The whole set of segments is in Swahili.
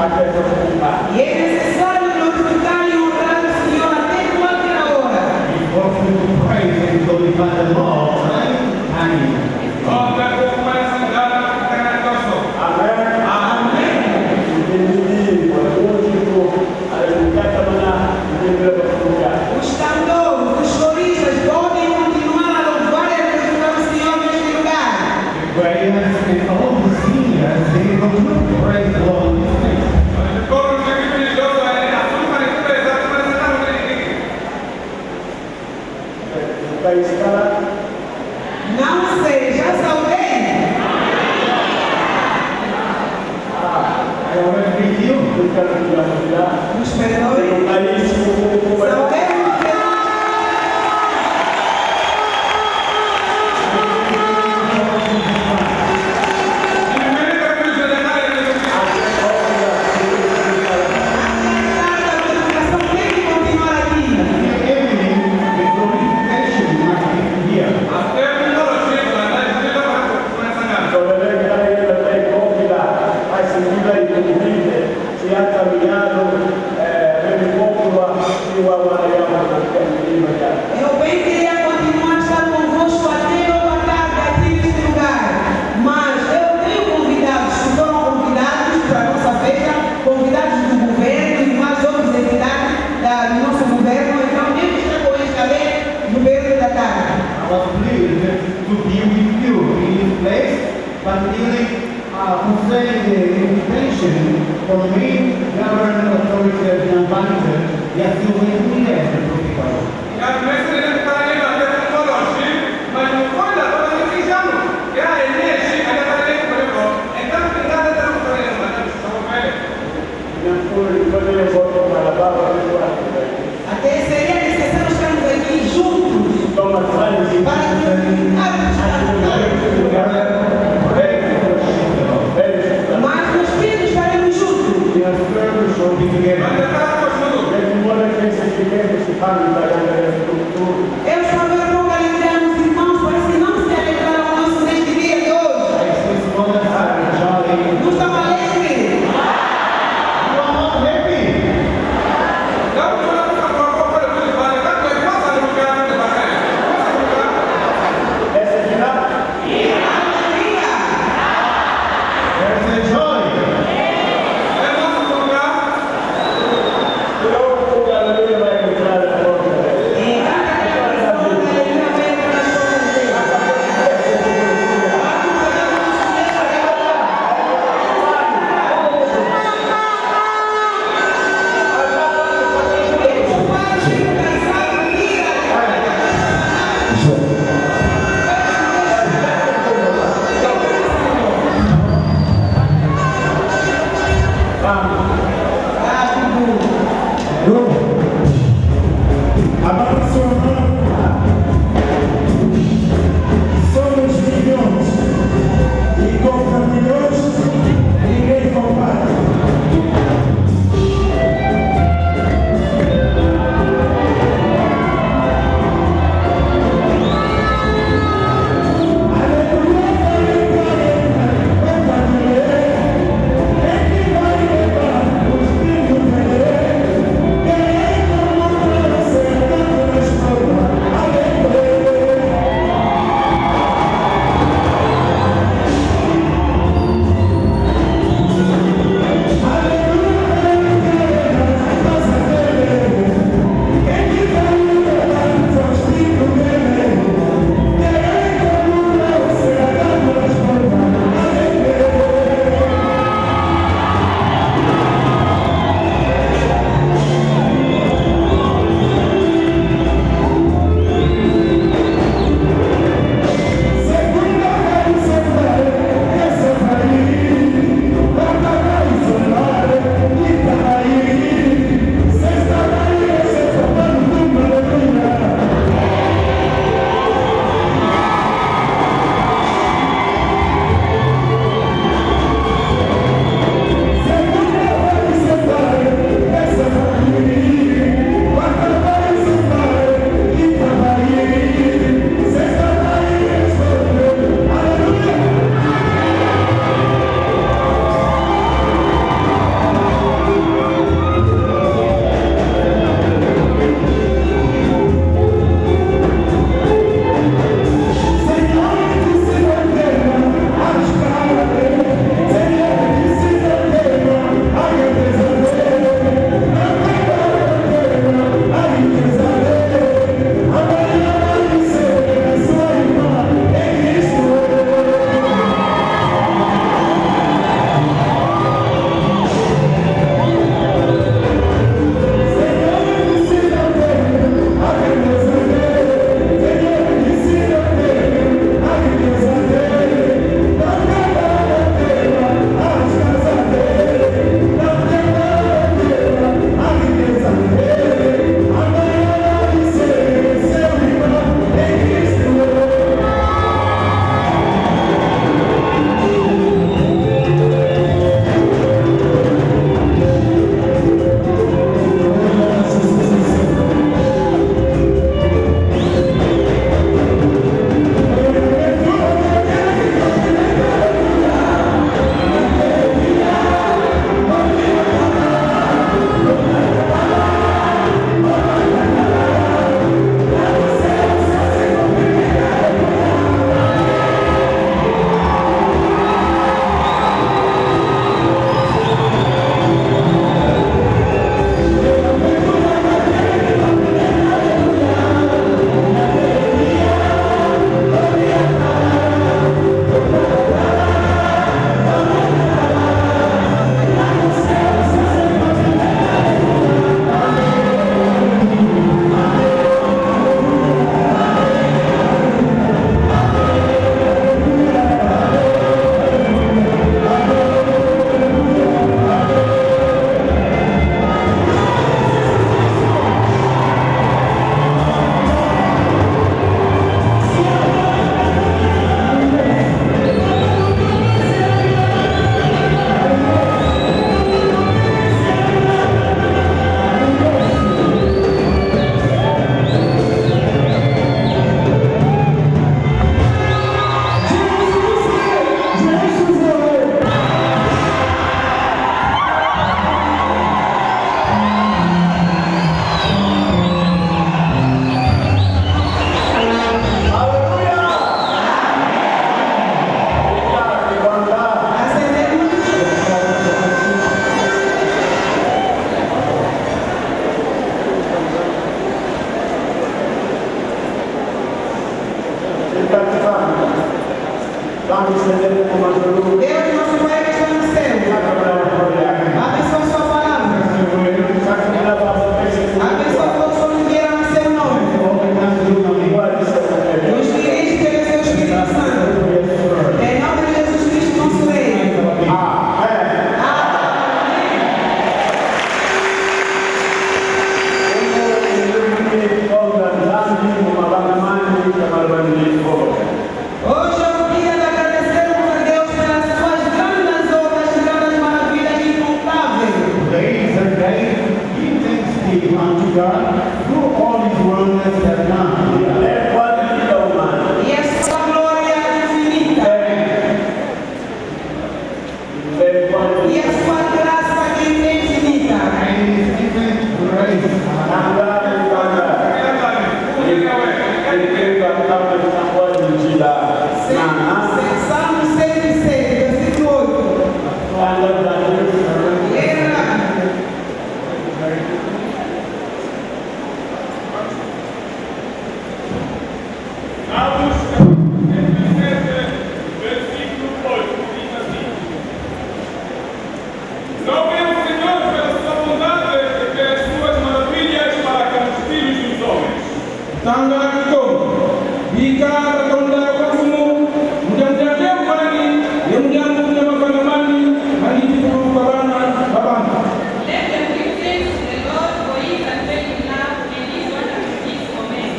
até se ocupar. E é necessário glorificar e honrar o Senhor até qualquer hora. It's possible to praise and glorify the Lord time and Os cantores, os coristas podem continuar a louvar e a glorificar o Senhor neste lugar. and all the singers, they continue to praise the Lord in this place. Não sei, já saudei. Nos perdoe. Saudei. Eu bem queria continuar a estar convosco até eu matar aqui neste lugar, mas eu tenho convidados que foram convidados para a nossa festa, convidados do governo e mais outras entidades do nosso governo, então eles estão com eles também no período da tarde. I was pleased to be with you in this place, but really concerning the invitation for me, government authority has been invited, yes, you will be there to people. Até seria necessário estarmos aqui juntos para mas no Espírito estaremos juntos. Eu estou a ver como alegrar os irmãos, parece que não se alegraram nosso neste dia de hoje. Não estão alegres? Tanga kiko bika katonda kufumu mjamjate kwani yemjambu mjamakanamani hadithi kubarana babana. Let them give thanks to the Lord for his unfailing love and his wonderful deeds for men.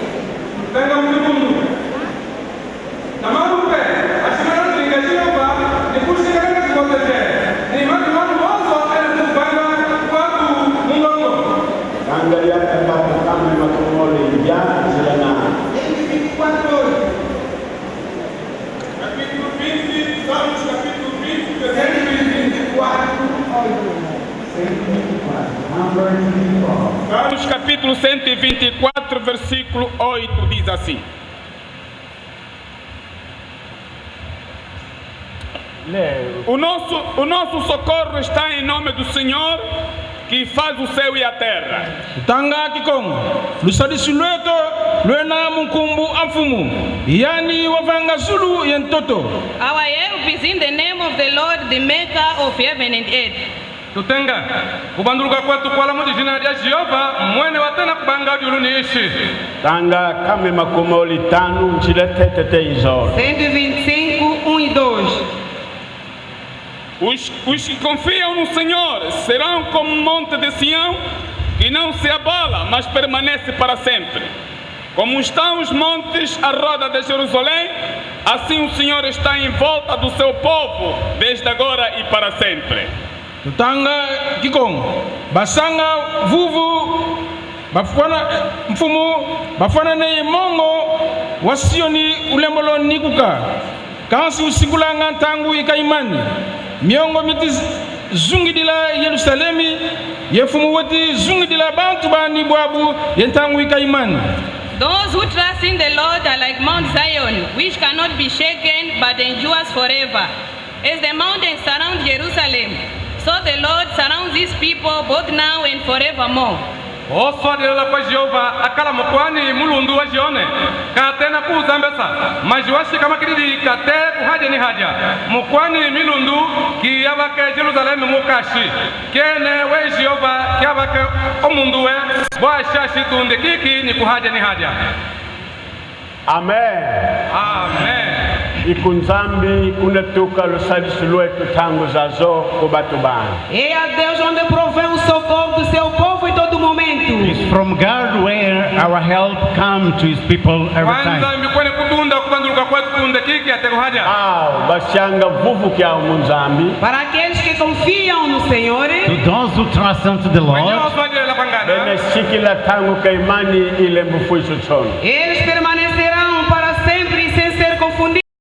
Tanga mlimundu namarupe asimana tulingajiomba ni kushikana kikoteje ni matu mwanzo ana kupanga watu mungongo. Angalia katika kama makomole ya zilana. Capítulo 20, Salmos capítulo 20, versículo 24. Number 24. Salmos capítulo 124, versículo 8 diz assim: O nosso socorro está em nome do Senhor, que faz o céu e a terra. Tanga kikong lusadi sulueto luena munkumbu amfumu yani wavanga zulu yentoto. Our help is in the name of the Lord, the maker of heaven and earth. Tutenga kubanduruka kwetu kwa moja jina la Jehova mwene watena kubanga julu niishi. Tanga kama makomole tano chilete tete hizo. 125, 1 e 2. Os que confiam no Senhor serão como um monte de Sião, que não se abala, mas permanece para sempre. Como estão os montes à roda de Jerusalém, assim o Senhor está em volta do seu povo, desde agora e para sempre. Tutanga kikong basanga vuvu bafana mfumu bafana ne mongo wasioni ulembolo nikuka kansi usigulanga tangu ikaimani miongo miti zungidila Yerusalemi yefumu wati zungidila bantu bani bwabu yentangu ikaimani. Those who trust in the Lord are like Mount Zion, which cannot be shaken but endures forever. As the mountains surround Jerusalem, so the Lord surrounds his people both now and forevermore. Oswadirela kwa Jehova akala mukwani mulundu wa jione katena kuzambesa majiwashi kama kididi kate kuhaja ni haja mukwani milundu kiyabake Jerusalemu mukashi kene we Jehova kiyabake omundu we bwashashi tunde kiki ni kuhaja ni haja. Amen. Amen. Ikunzambi kunatuka lusadisu lwetu tangu zazo kubatu bana. É a Deus onde provém o socorro do seu povo em todo momento. It's from God where our help comes to his people every time. Kwanza mikwene kudunda kubanduruka kwetu tunde kiki atekuhaja. Bashanga vuvu kya munzambi. Para aqueles que confiam no Senhor, To those who trust unto the Wenye Lord, oswadirela pangana. Bene shikila tangu kaimani ile mfuisu chono. eles